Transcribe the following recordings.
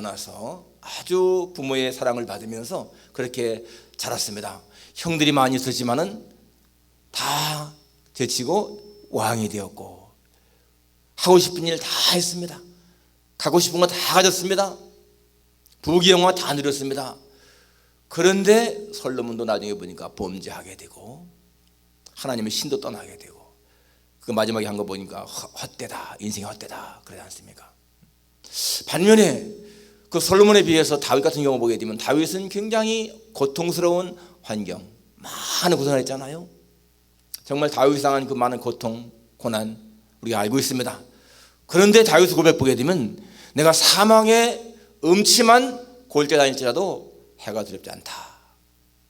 나서 아주 부모의 사랑을 받으면서 그렇게 자랐습니다. 형들이 많이 있었지만은 다 제치고 왕이 되었고 하고 싶은 일 다 했습니다. 가고 싶은 거 다 가졌습니다. 부귀영화 다 누렸습니다. 그런데 솔로몬도 나중에 보니까 범죄하게 되고 하나님의 신도 떠나게 되고 그 마지막에 한 거 보니까 헛되다, 인생이 헛되다 그러지 않습니까? 반면에 그 솔로몬에 비해서 다윗 같은 경우 보게 되면 다윗은 굉장히 고통스러운 환경, 많은 고생을 했잖아요. 정말 다윗이 당한 그 많은 고통, 고난 우리가 알고 있습니다. 그런데 다윗의 고백 보게 되면 내가 사망의 음침한 골짜기 다닐지라도 해가 두렵지 않다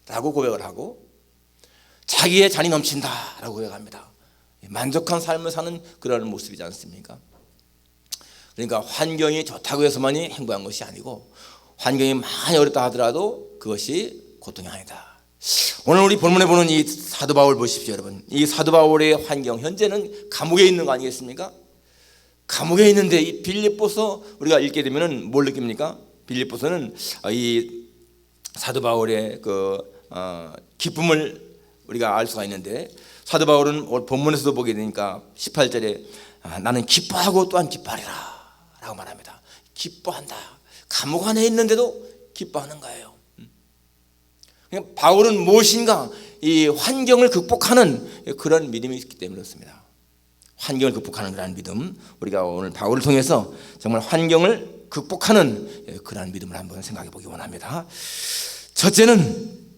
라고 고백을 하고 자기의 잔이 넘친다 라고 고백합니다. 만족한 삶을 사는 그런 모습이지 않습니까? 그러니까 환경이 좋다고 해서만이 행복한 것이 아니고 환경이 많이 어렵다 하더라도 그것이 고통이 아니다. 오늘 우리 본문에 보는 이 사도 바울 보십시오. 여러분, 이 사도 바울의 환경, 현재는 감옥에 있는 거 아니겠습니까? 감옥에 있는데 이 빌립보서 우리가 읽게 되면은 뭘 느낍니까? 빌립보서는 이 사도 바울의 그 기쁨을 우리가 알 수가 있는데, 사도 바울은 오늘 본문에서도 보게 되니까 18절에 나는 기뻐하고 또한 기뻐하리라 라고 말합니다. 기뻐한다. 감옥 안에 있는데도 기뻐하는 거예요. 그러니까 바울은 무엇인가 이 환경을 극복하는 그런 믿음이 있기 때문에 그렇습니다. 환경을 극복하는 그런 믿음, 우리가 오늘 바울을 통해서 정말 환경을 극복하는 그런 믿음을 한번 생각해 보기 원합니다. 첫째는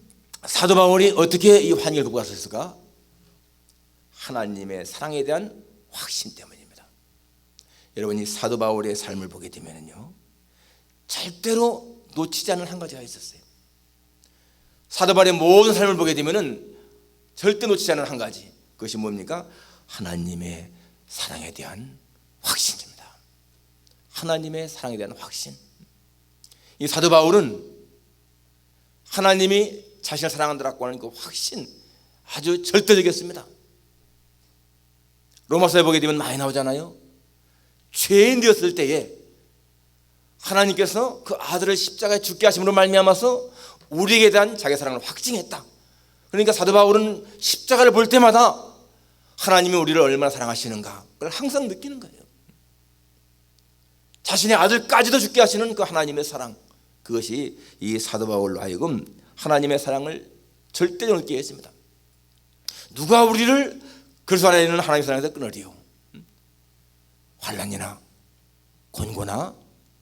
사도 바울이 어떻게 이 환경을 극복할 수 있을까? 하나님의 사랑에 대한 확신 때문입니다. 여러분이 사도 바울의 삶을 보게 되면요, 절대로 놓치지 않는 한 가지가 있었어요. 사도 바울의 모든 삶을 보게 되면은 절대 놓치지 않는 한 가지, 그것이 뭡니까? 하나님의 사랑에 대한 확신입니다. 하나님의 사랑에 대한 확신. 이 사도 바울은 하나님이 자신을 사랑한다라고 하는 그 확신 아주 절대적이었습니다. 로마서에 보게 되면 많이 나오잖아요. 죄인 되었을 때에 하나님께서 그 아들을 십자가에 죽게 하심으로 말미암아서 우리에게 대한 자기의 사랑을 확증했다. 그러니까 사도 바울은 십자가를 볼 때마다 하나님이 우리를 얼마나 사랑하시는가 그걸 항상 느끼는 거예요. 자신의 아들까지도 죽게 하시는 그 하나님의 사랑, 그것이 이 사도 바울로 하여금 하나님의 사랑을 절대적으로 느끼게 했습니다. 누가 우리를 그리스도 안에 있는 하나님의 사랑에서 끊으리요? 환난이나 곤고나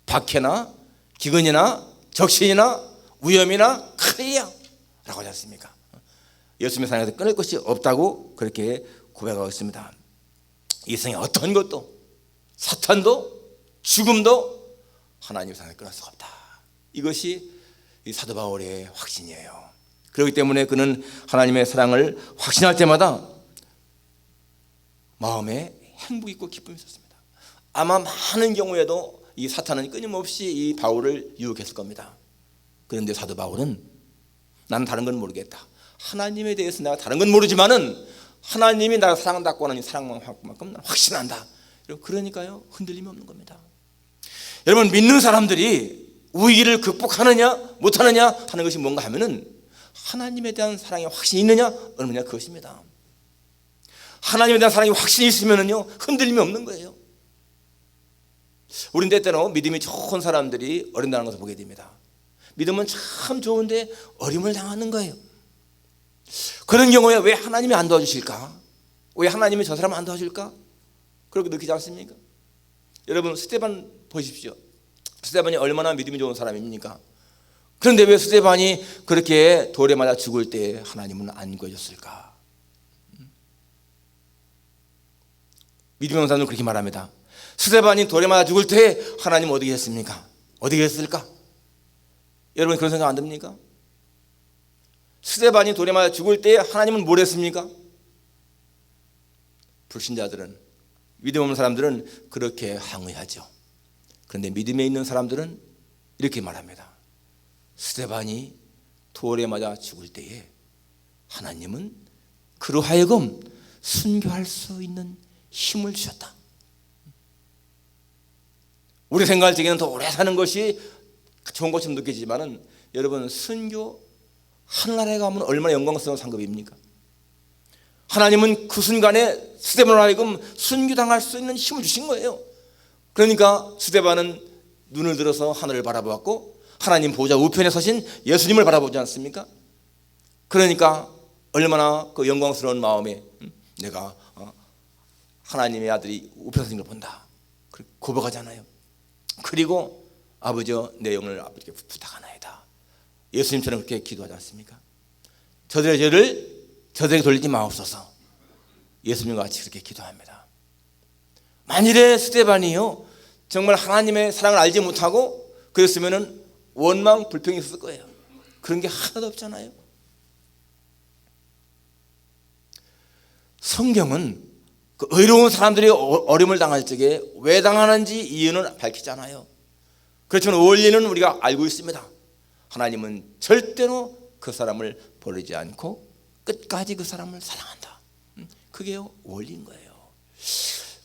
박해나 기근이나 적신이나 위험이나 칼이야 라고 하지 않습니까? 예수님의 사랑에서 끊을 것이 없다고 그렇게 고백하고 있습니다. 이 세상에 어떤 것도, 사탄도 죽음도 하나님의 사랑에 끊을 수가 없다. 이것이 이 사도 바울의 확신이에요. 그렇기 때문에 그는 하나님의 사랑을 확신할 때마다 마음에 행복 있고 기쁨이 있었습니다. 아마 많은 경우에도 이 사탄은 끊임없이 이 바울을 유혹했을 겁니다. 그런데 사도 바울은 나는 다른 건 모르겠다. 하나님에 대해서 내가 다른 건 모르지만은 하나님이 나를 사랑한다고 하는 이 사랑만큼 나는 확신한다. 그러니까요, 흔들림이 없는 겁니다. 여러분, 믿는 사람들이 위기를 극복하느냐 못하느냐 하는 것이 뭔가 하면은 하나님에 대한 사랑의 확신이 있느냐 없느냐 그것입니다. 하나님에 대한 사랑의 확신이 있으면은요, 흔들림이 없는 거예요. 우린 때때로 믿음이 좋은 사람들이 어린다는 것을 보게 됩니다. 믿음은 참 좋은데 어림을 당하는 거예요. 그런 경우에 왜 하나님이 안 도와주실까? 왜 하나님이 저 사람 안 도와줄까? 그렇게 느끼지 않습니까? 여러분, 스데반 보십시오. 스데반이 얼마나 믿음이 좋은 사람입니까? 그런데 왜 스데반이 그렇게 돌에 맞아 죽을 때 하나님은 안 구해줬을까? 믿음이 좋은 사람은 그렇게 말합니다. 스데반이 돌에 맞아 죽을 때 하나님은 어떻게 했습니까? 어떻게 했을까? 여러분, 그런 생각 안 듭니까? 스데반이 돌에 맞아 죽을 때 하나님은 뭘 했습니까? 불신자들은, 믿음 없는 사람들은 그렇게 항의하죠. 그런데 믿음에 있는 사람들은 이렇게 말합니다. 스데반이 돌에 맞아 죽을 때에 하나님은 그로 하여금 순교할 수 있는 힘을 주셨다. 우리 생각할 적에는 더 오래 사는 것이 좋은 것처럼 느껴지지만은 여러분, 순교 하늘나라에 가면 얼마나 영광스러운 상급입니까? 하나님은 그 순간에 스데반으로 하여금 순교당할 수 있는 힘을 주신 거예요. 그러니까 스데반은 눈을 들어서 하늘을 바라보았고 하나님 보좌 우편에 서신 예수님을 바라보지 않습니까? 그러니까 얼마나 그 영광스러운 마음에 내가 하나님의 아들이 우편에 서신 걸 본다 고백하잖아요. 그리고 아버지여 내 영혼을 아버지께 부탁하나이다. 예수님처럼 그렇게 기도하지 않습니까? 저들의 죄를 저들에게 돌리지 마옵소서. 예수님과 같이 그렇게 기도합니다. 만일에 스데반이요 정말 하나님의 사랑을 알지 못하고 그랬으면은 원망 불평이 있었을 거예요. 그런 게 하나도 없잖아요. 성경은 그 의로운 사람들이 어려움을 당할 적에 왜 당하는지 이유는 밝히잖아요. 그렇지만 원리는 우리가 알고 있습니다. 하나님은 절대로 그 사람을 버리지 않고 끝까지 그 사람을 사랑한다. 그게 원리인 거예요.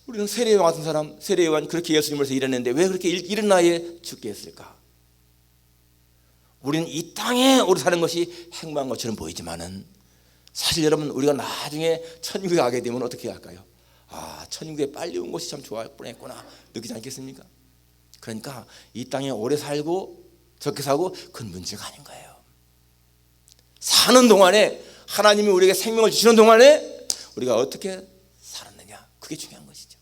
우리는 세례요한 같은 사람, 세례요한 그렇게 예수님을 위해서 일했는데 왜 그렇게 이른 나이에 죽게 했을까? 우리는 이 땅에 오래 사는 것이 행복한 것처럼 보이지만은 사실 여러분, 우리가 나중에 천국에 가게 되면 어떻게 할까요? 아, 천국에 빨리 온 것이 참 좋을 뻔했구나 느끼지 않겠습니까? 그러니까 이 땅에 오래 살고 적게 살고 그건 문제가 아닌 거예요. 사는 동안에 하나님이 우리에게 생명을 주시는 동안에 우리가 어떻게 살았느냐, 그게 중요한 것이죠.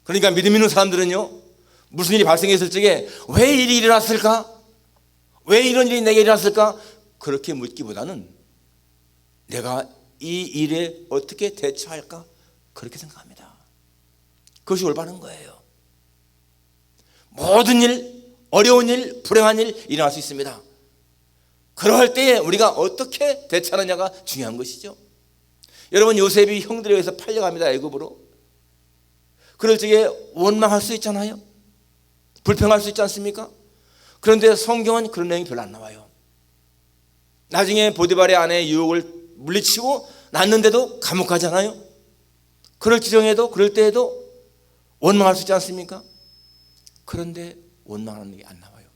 그러니까 믿음 있는 사람들은요, 무슨 일이 발생했을 적에 왜 일이 일어났을까? 왜 이런 일이 내게 일어났을까? 그렇게 묻기보다는 내가 이 일에 어떻게 대처할까? 그렇게 생각합니다. 그것이 올바른 거예요. 모든 일, 어려운 일, 불행한 일 일어날 수 있습니다. 그럴 때에 우리가 어떻게 대처하느냐가 중요한 것이죠. 여러분, 요셉이 형들에 의해서 팔려갑니다. 애굽으로. 그럴 적에 원망할 수 있잖아요. 불평할 수 있지 않습니까? 그런데 성경은 그런 내용이 별로 안 나와요. 나중에 보디발의 아내의 유혹을 물리치고 났는데도 감옥 가잖아요. 그럴 지정에도 그럴 때에도 원망할 수 있지 않습니까? 그런데 원망하는 게 안 나와요.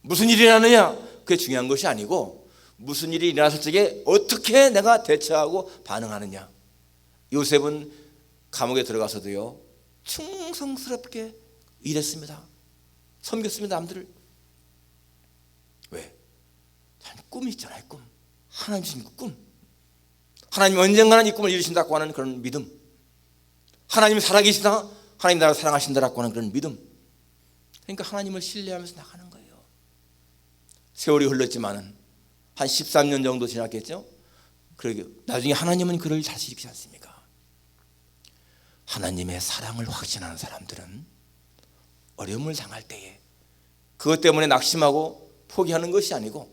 무슨 일이 일어나느냐, 그게 중요한 것이 아니고 무슨 일이 일어났을 적에 어떻게 내가 대처하고 반응하느냐. 요셉은 감옥에 들어가서도요 충성스럽게 일했습니다. 섬겼습니다. 남들을. 왜? 꿈이 있잖아요. 꿈. 하나님 주신 꿈. 하나님 언젠가는 이 꿈을 이루신다고 하는 그런 믿음. 하나님이 살아계시다, 하나님 나를 사랑하신다라고 하는 그런 믿음. 그러니까 하나님을 신뢰하면서 나가는 거예요. 세월이 흘렀지만은 한 13년 정도 지났겠죠. 그러게 나중에 하나님은 그를 다시 일으키지 않습니까? 하나님의 사랑을 확신하는 사람들은 어려움을 당할 때에 그것 때문에 낙심하고 포기하는 것이 아니고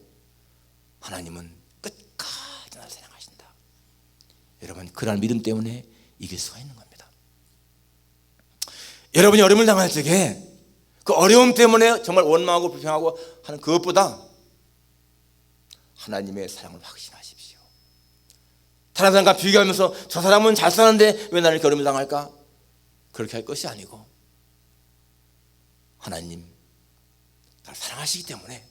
하나님은 끝까지 나를 사랑하신다. 여러분, 그런 믿음 때문에 이길 수가 있는 겁니다. 여러분이 어려움을 당할 적에 그 어려움 때문에 정말 원망하고 불평하고 하는 그것보다 하나님의 사랑을 확신하십시오. 다른 사람과 비교하면서 저 사람은 잘 사는데 왜 나를 이렇게 어려움을 당할까? 그렇게 할 것이 아니고 하나님 나를 사랑하시기 때문에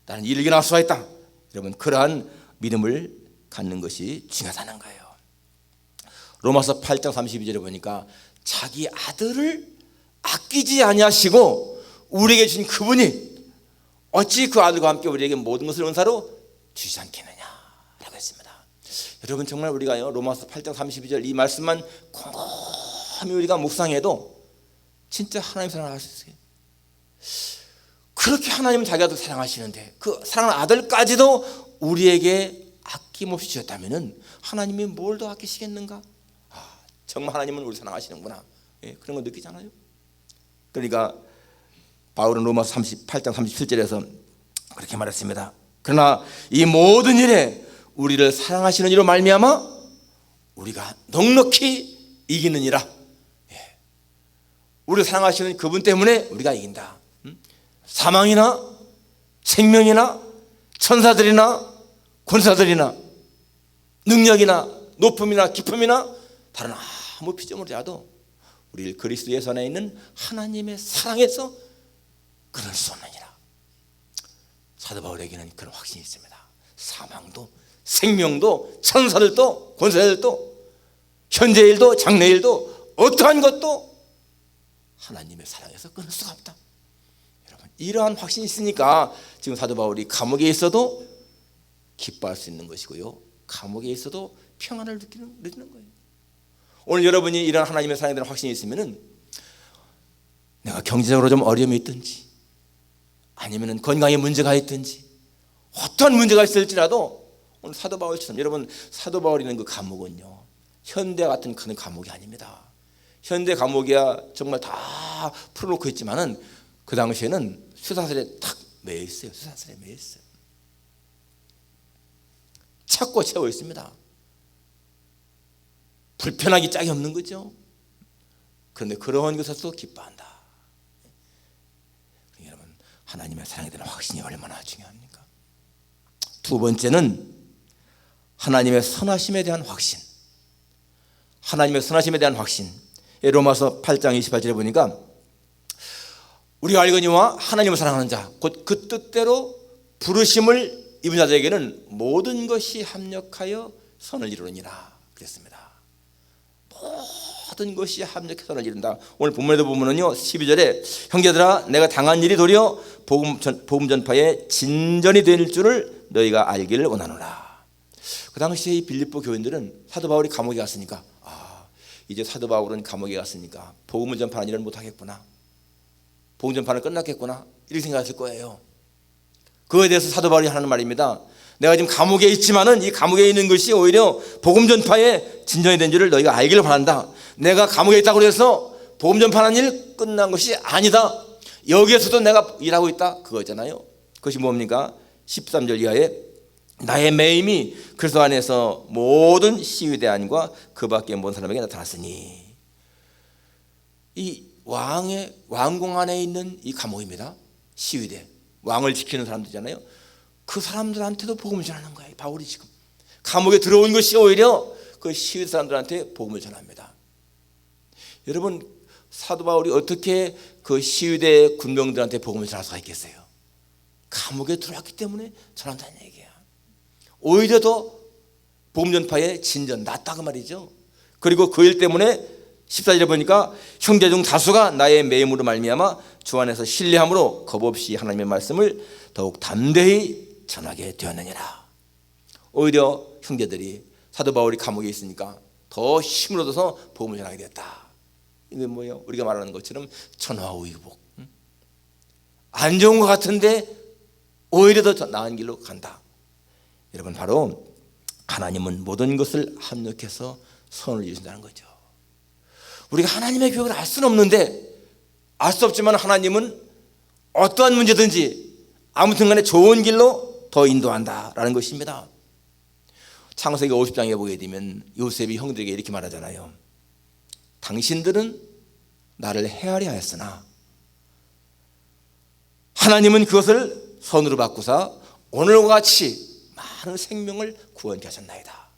나는 이를 이겨나갈 수가 있다. 여러분, 그러한 믿음을 갖는 것이 중요하다는 거예요. 로마서 8장 32절에 보니까 자기 아들을 아끼지 아니하시고 우리에게 주신 그분이 어찌 그 아들과 함께 우리에게 모든 것을 은사로 주시지 않겠느냐라고 했습니다. 여러분, 정말 우리가요 로마서 8장 32절 이 말씀만 곰곰이 우리가 묵상해도 진짜 하나님 사랑을 알 수 있어요. 그렇게 하나님은 자기 아들 사랑하시는데 그 사랑하는 아들까지도 우리에게 아낌없이 주셨다면 하나님이 뭘 더 아끼시겠는가? 정말 하나님은 우리 사랑하시는구나. 그런 거 느끼잖아요. 그러니까 바울은 로마서 8장 37절에서 그렇게 말했습니다. 그러나 이 모든 일에 우리를 사랑하시는 이로 말미암아 우리가 넉넉히 이기느니라. 우리를 사랑하시는 그분 때문에 우리가 이긴다. 사망이나 생명이나 천사들이나 권사들이나 능력이나 높음이나 깊음이나 다른 아무 피조물이라도 우리를 그리스도 예수 안에 있는 하나님의 사랑에서 끊을 수 없느니라. 사도 바울에게는 그런 확신이 있습니다. 사망도 생명도 천사들도 권세들도 현재일도 장래일도 어떠한 것도 하나님의 사랑에서 끊을 수가 없다. 여러분, 이러한 확신이 있으니까 지금 사도 바울이 감옥에 있어도 기뻐할 수 있는 것이고요, 감옥에 있어도 평안을 느끼는 거예요. 오늘 여러분이 이런 하나님의 사랑에 대한 확신이 있으면은 내가 경제적으로 좀 어려움이 있든지 아니면은 건강에 문제가 있든지 어떤 문제가 있을지라도 오늘 사도 바울처럼, 여러분 사도 바울이 있는 그 감옥은요 현대 같은 큰 감옥이 아닙니다. 현대 감옥이야 정말 다 풀어놓고 있지만은 그 당시에는 수사슬에 탁 매여 있어요. 수사슬에 매여 있어요. 찾고 채워 있습니다. 불편하기 짝이 없는 거죠. 그런데 그런 것에서도 기뻐한다. 여러분, 하나님의 사랑에 대한 확신이 얼마나 중요합니까? 두 번째는 하나님의 선하심에 대한 확신. 하나님의 선하심에 대한 확신. 로마서 8장 28절에 보니까 우리가 알거니와 하나님을 사랑하는 자 곧 그 뜻대로 부르심을 입은 자들에게는 모든 것이 합력하여 선을 이루느니라 그랬습니다. 모든 것이 합력해서 선을 이룬다. 오늘 본문에도 보면은요 12절에 형제들아 내가 당한 일이 도리어 복음 전파의 진전이 될 줄을 너희가 알기를 원하노라. 그 당시에 이 빌립보 교인들은 사도 바울이 감옥에 갔으니까 이제 사도 바울은 감옥에 갔으니까 복음을 전파하는 일을 못하겠구나, 복음 전파는 끝났겠구나 이렇게 생각했을 거예요. 그거에 대해서 사도 바울이 하는 말입니다. 내가 지금 감옥에 있지만은 이 감옥에 있는 것이 오히려 복음 전파의 진전이 된 줄을 너희가 알기를 바란다. 내가 감옥에 있다고 해서 복음 전파하는 일 끝난 것이 아니다. 여기에서도 내가 일하고 있다 그거잖아요. 그것이 뭡니까? 13절 이하에 나의 매임이 그리스도 안에서 모든 시위대 안과 그 밖에 모든 사람에게 나타났으니, 이 왕궁 안에 있는 이 감옥입니다. 시위대, 왕을 지키는 사람들이잖아요. 그 사람들한테도 복음을 전하는 거예요. 바울이 지금 감옥에 들어온 것이 오히려 그 시위대 사람들한테 복음을 전합니다. 여러분, 사도 바울이 어떻게 그 시위대 군병들한테 복음을 전할 수가 있겠어요? 감옥에 들어왔기 때문에 전한다는 얘기야. 오히려 더 복음 전파의 진전 낫다 그 말이죠. 그리고 그 일 때문에 14절에 보니까 형제 중 다수가 나의 매임으로 말미암아 주 안에서 신뢰함으로 겁없이 하나님의 말씀을 더욱 담대히 전하게 되었느니라. 오히려 형제들이 사도 바울이 감옥에 있으니까 더 힘을 얻어서 복음을 전하게 됐다. 이게 뭐예요? 우리가 말하는 것처럼 천하의복. 안 좋은 것 같은데 오히려 더 나은 길로 간다. 여러분, 바로 하나님은 모든 것을 합력해서 선을 이루신다는 거죠. 우리가 하나님의 계획을 알 수는 없는데, 알 수 없지만 하나님은 어떠한 문제든지 아무튼 간에 좋은 길로 더 인도한다라는 것입니다. 창세기 50장에 보게 되면 요셉이 형들에게 이렇게 말하잖아요. 당신들은 나를 헤아려 하였으나 하나님은 그것을 선으로 바꾸사 오늘과 같이 많은 생명을 구원케 하셨나이다.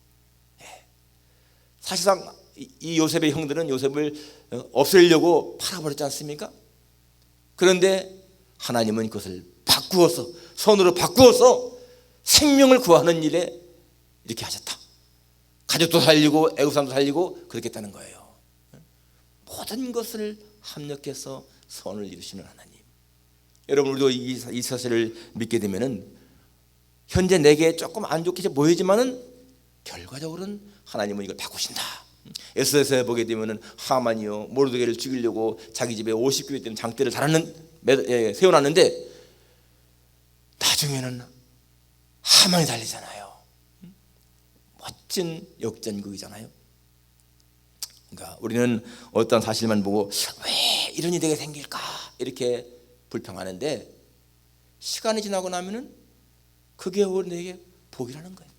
사실상 이 요셉의 형들은 요셉을 없애려고 팔아버렸지 않습니까? 그런데 하나님은 그것을 바꾸어서, 선으로 바꾸어서 생명을 구하는 일에 이렇게 하셨다. 가족도 살리고 애국 사람도 살리고 그렇게 했다는 거예요. 모든 것을 합력해서 선을 이루시는 하나님. 여러분, 우리도 이 사실을 믿게 되면은 현재 내게 조금 안 좋게 보이지만은 결과적으로는 하나님은 이걸 바꾸신다. 에스더서에 보게 되면은 하만이요 모르드게를 죽이려고 자기 집에 50개월 되는 장대를 세워놨는데 나중에는 하만이 달리잖아요. 멋진 역전극이잖아요. 그러니까 우리는 어떤 사실만 보고 왜 이런 일이 되게 생길까 이렇게 불평하는데, 시간이 지나고 나면은 그게 우리에게 복이라는 거예요.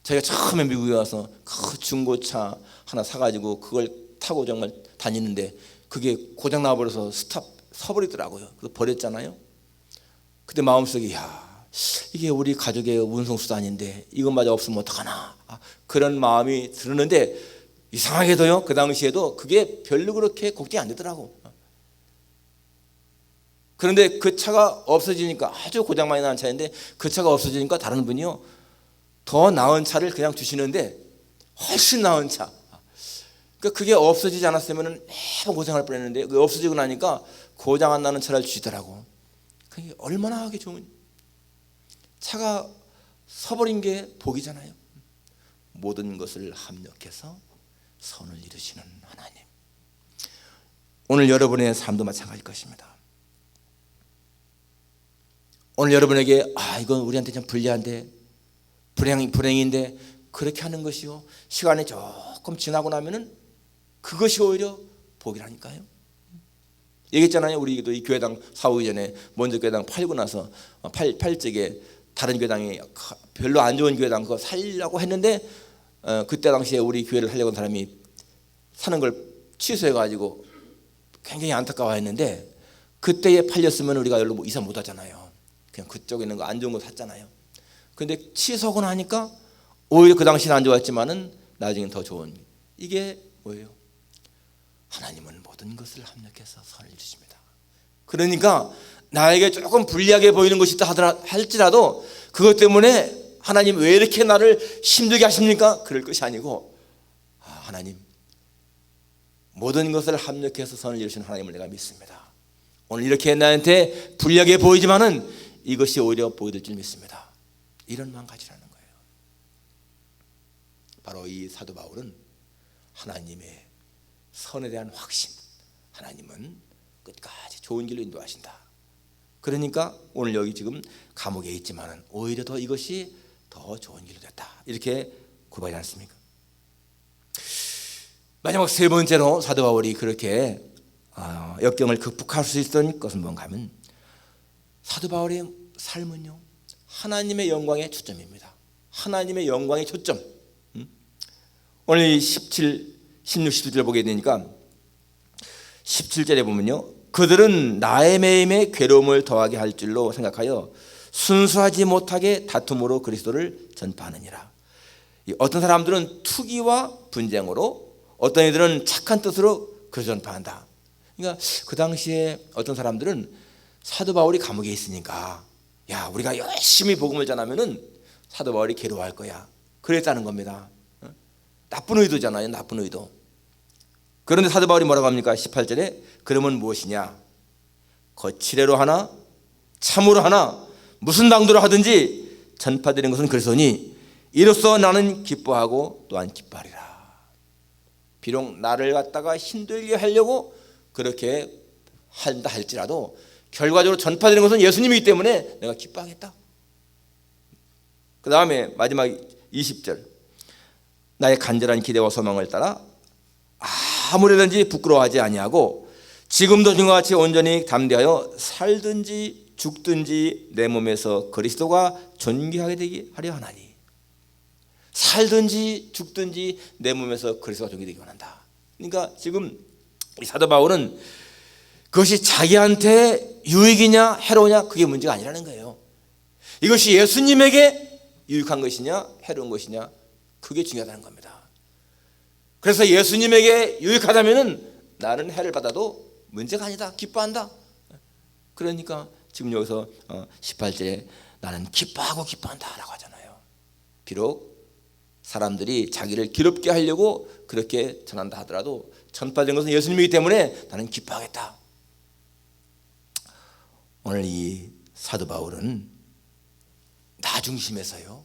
제가 처음에 미국에 와서 그 중고차 하나 사가지고 그걸 타고 정말 다니는데 그게 고장 나버려서 서버리더라고요. 그래서 버렸잖아요. 그때 마음속에 이게 우리 가족의 운송수단인데 이것마저 없으면 어떡하나, 그런 마음이 들었는데 이상하게도요 그 당시에도 그게 별로 그렇게 걱정이 안 되더라고. 그런데 그 차가 없어지니까, 아주 고장 많이 나는 차인데 그 차가 없어지니까 다른 분이요, 더 나은 차를 그냥 주시는데 훨씬 나은 차. 그러니까 그게 없어지지 않았으면 매번 고생할 뻔했는데 그게 없어지고 나니까 고장 안 나는 차를 주시더라고. 그게 얼마나 하기 좋은, 차가 서버린 게 복이잖아요. 모든 것을 합력해서 선을 이루시는 하나님. 오늘 여러분의 삶도 마찬가지일 것입니다. 오늘 여러분에게 이건 우리한테 좀 불리한데, 불행인데, 그렇게 하는 것이요, 시간이 조금 지나고 나면은 그것이 오히려 복이라니까요. 얘기했잖아요. 우리도 이 교회당 사오기 전에 먼저 교회당 팔고 나서 팔 적에 다른 교회당이 별로 안 좋은 교회당 그거 살려고 했는데, 그때 당시에 우리 교회를 하려고 한 사람이 사는 걸 취소해가지고 굉장히 안타까워했는데, 그때에 팔렸으면 우리가 여기로 이사 못 하잖아요. 그냥 그쪽에 있는 거 안 좋은 거 샀잖아요. 그런데 취소하고 나니까 오히려 그 당시는 안 좋았지만은 나중엔 더 좋은, 이게 뭐예요? 하나님은 모든 것을 합력해서 선을 이루십니다. 그러니까 나에게 조금 불리하게 보이는 것이 있다 할지라도 그것 때문에 하나님 왜 이렇게 나를 힘들게 하십니까? 그럴 것이 아니고, 하나님 모든 것을 합력해서 선을 이루시는 하나님을 내가 믿습니다. 오늘 이렇게 나한테 불리하게 보이지만은 이것이 오히려 복이 될 줄 믿습니다. 이런 마음 가지라는 거예요. 바로 이 사도 바울은 하나님의 선에 대한 확신, 하나님은 끝까지 좋은 길로 인도하신다. 그러니까 오늘 여기 지금 감옥에 있지만은 오히려 더 이것이 더 좋은 길로 됐다, 이렇게 고백하지 않습니까? 마지막 세 번째로 사도 바울이 그렇게 역경을 극복할 수 있었던 것은 뭔가 하면, 사도 바울의 삶은요, 하나님의 영광의 초점입니다. 하나님의 영광의 초점. 오늘 17, 16, 17절 보게 되니까 17절에 보면요, 그들은 나의 매임에 괴로움을 더하게 할 줄로 생각하여 순수하지 못하게 다툼으로 그리스도를 전파하느니라. 어떤 사람들은 투기와 분쟁으로, 어떤 이들은 착한 뜻으로 그리스도 전파한다. 그러니까 그 당시에 어떤 사람들은 사도 바울이 감옥에 있으니까, 야, 우리가 열심히 복음을 전하면은 사도 바울이 괴로워할 거야, 그랬다는 겁니다. 나쁜 의도잖아요, 나쁜 의도. 그런데 사도 바울이 뭐라고 합니까? 18절에 그러면 무엇이냐? 거칠애로 하나 참으로 하나 무슨 당도로 하든지 전파되는 것은 그리스도니 이로써 나는 기뻐하고 또한 기뻐하리라. 비록 나를 갖다가 힘들게 하려고 그렇게 한다 할지라도 결과적으로 전파되는 것은 예수님이기 때문에 내가 기뻐하겠다. 그 다음에 마지막 20절, 나의 간절한 기대와 소망을 따라 아무래든지 부끄러워하지 아니하고 지금도 지금과 같이 온전히 담대하여 살든지 죽든지 내 몸에서 그리스도가 존귀하게 되게 하려 하나니. 살든지 죽든지 내 몸에서 그리스도가 존귀되기 원한다. 그러니까 지금 이 사도 바울은 그것이 자기한테 유익이냐 해로우냐 그게 문제가 아니라는 거예요. 이것이 예수님에게 유익한 것이냐 해로운 것이냐, 그게 중요하다는 겁니다. 그래서 예수님에게 유익하다면은 나는 해를 받아도 문제가 아니다, 기뻐한다. 그러니까 지금 여기서 18절에 나는 기뻐하고 기뻐한다 라고 하잖아요. 비록 사람들이 자기를 기롭게 하려고 그렇게 전한다 하더라도 전파된 것은 예수님이기 때문에 나는 기뻐하겠다. 오늘 이 사도 바울은 나 중심에서요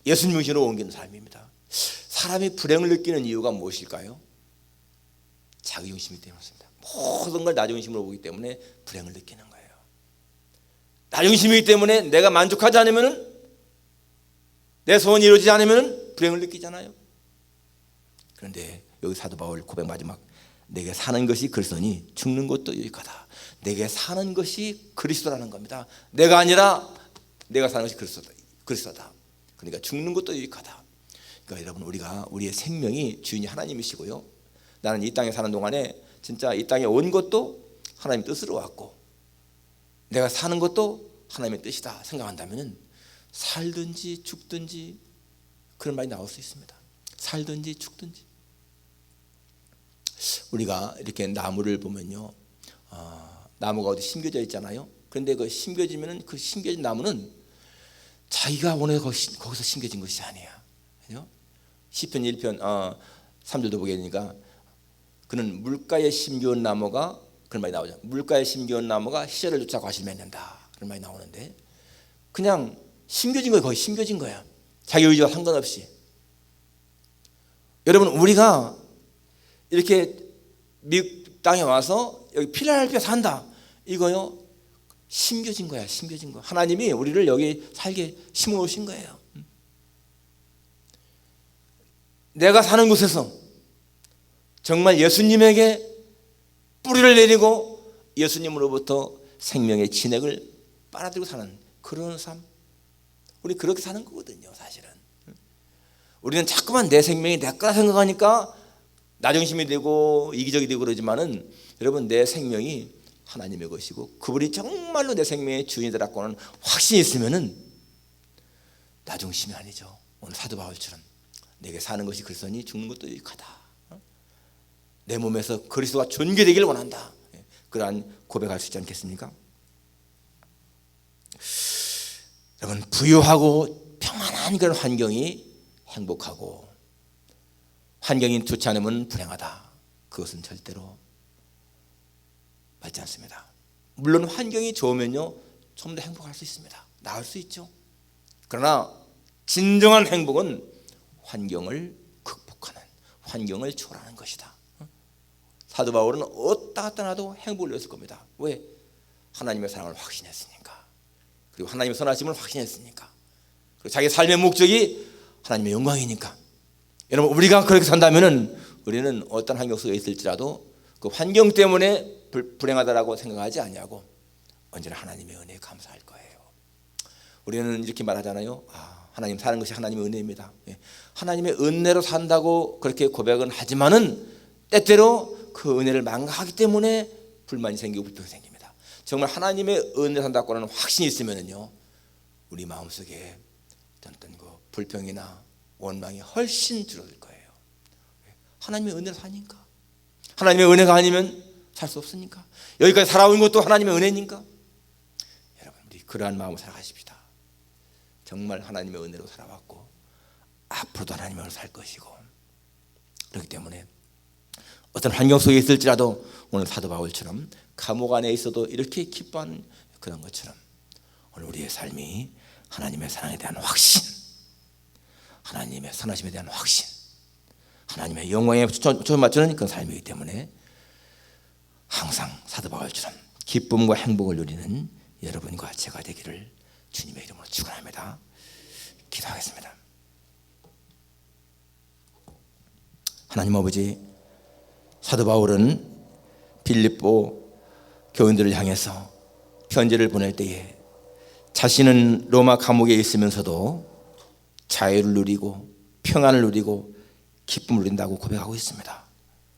예수님 중심으로 옮기는 삶입니다. 사람이 불행을 느끼는 이유가 무엇일까요? 자기 중심이기 때문입니다. 모든 걸 나 중심으로 보기 때문에 불행을 느끼는 거예요. 나 중심이기 때문에 내가 만족하지 않으면, 내 소원이 이루어지지 않으면 불행을 느끼잖아요. 그런데 여기 사도 바울 고백 마지막, 내게 사는 것이 그리스도니 죽는 것도 유익하다. 내게 사는 것이 그리스도라는 겁니다. 내가 아니라 내가 사는 것이 그리스도다. 그러니까 죽는 것도 유익하다. 그러니까 여러분, 우리의 생명이 주인이 하나님이시고요, 나는 이 땅에 사는 동안에 진짜 이 땅에 온 것도 하나님 뜻으로 왔고 내가 사는 것도 하나님의 뜻이다 생각한다면 살든지 죽든지 그런 말이 나올 수 있습니다. 살든지 죽든지. 우리가 이렇게 나무를 보면요, 나무가 어디 심겨져 있잖아요. 그런데 그 심겨지면은 그 심겨진 나무는 자기가 원해서 거기서 심겨진 것이 아니야. 그죠? 시편 1편 3절도 보게 되니까 그는 물가에 심겨온 나무가, 그런 말이 나오죠. 물가에 심겨온 나무가 시절을 쫓아 과실 맺는다, 그런 말이 나오는데, 그냥 심겨진 거예요. 거의 심겨진 거야. 자기 의지와 상관없이. 여러분, 우리가 이렇게 미국 땅에 와서 여기 필라델피아 산다, 이거요 심겨진 거야. 심겨진 거. 하나님이 우리를 여기 살게 심어 놓으신 거예요. 내가 사는 곳에서 정말 예수님에게 뿌리를 내리고 예수님으로부터 생명의 진액을 빨아들이고 사는 그런 삶, 우리 그렇게 사는 거거든요. 사실은 우리는 자꾸만 내 생명이 내 거라 생각하니까 나중심이 되고 이기적이 되고 그러지만은, 여러분, 내 생명이 하나님의 것이고 그분이 정말로 내 생명의 주인이라고는 확신이 있으면은 나중심이 아니죠. 오늘 사도 바울처럼 내게 사는 것이 그리스도니 죽는 것도 유익하다. 내 몸에서 그리스도가 존귀되기를 원한다. 그러한 고백할 수 있지 않겠습니까? 여러분, 부유하고 평안한 그런 환경이 행복하고, 환경이 좋지 않으면 불행하다, 그것은 절대로 맞지 않습니다. 물론 환경이 좋으면요 좀 더 행복할 수 있습니다. 나을 수 있죠. 그러나 진정한 행복은 환경을 극복하는, 환경을 초월하는 것이다. 사도 바울은 어디다 갖다 놔도 행복을 누렸을 겁니다. 왜? 하나님의 사랑을 확신했으니까, 그리고 하나님의 선하심을 확신했으니까, 그리고 자기 삶의 목적이 하나님의 영광이니까. 여러분, 우리가 그렇게 산다면은 우리는 어떤 환경 속에 있을지라도 그 환경 때문에 불행하다라고 생각하지 아니하고 언제나 하나님의 은혜에 감사할 거예요. 우리는 이렇게 말하잖아요. 하나님 사는 것이 하나님의 은혜입니다. 하나님의 은혜로 산다고 그렇게 고백은 하지만은 때때로 그 은혜를 망각하기 때문에 불만이 생기고 불평이 생깁니다. 정말 하나님의 은혜로 산다고 하는 확신이 있으면은요 우리 마음속에 어떤 그 불평이나 원망이 훨씬 줄어들 거예요. 하나님의 은혜로 사니까. 하나님의 은혜가 아니면 살 수 없으니까. 여기까지 살아온 것도 하나님의 은혜니까. 여러분, 우리 그러한 마음으로 살아가십시다. 정말 하나님의 은혜로 살아왔고 앞으로도 하나님의 은혜로 살 것이고, 그렇기 때문에 어떤 환경 속에 있을지라도 오늘 사도 바울처럼 감옥 안에 있어도 이렇게 기뻐하는 그런 것처럼 오늘 우리의 삶이 하나님의 사랑에 대한 확신, 하나님의 선하심에 대한 확신, 하나님의 영광에 초점 맞추는 그런 삶이기 때문에 항상 사도 바울처럼 기쁨과 행복을 누리는 여러분과 제가 되기를 주님의 이름으로 축원합니다. 기도하겠습니다. 하나님 아버지, 사도 바울은 빌립보 교인들을 향해서 편지를 보낼 때에 자신은 로마 감옥에 있으면서도 자유를 누리고 평안을 누리고 기쁨을 누린다고 고백하고 있습니다.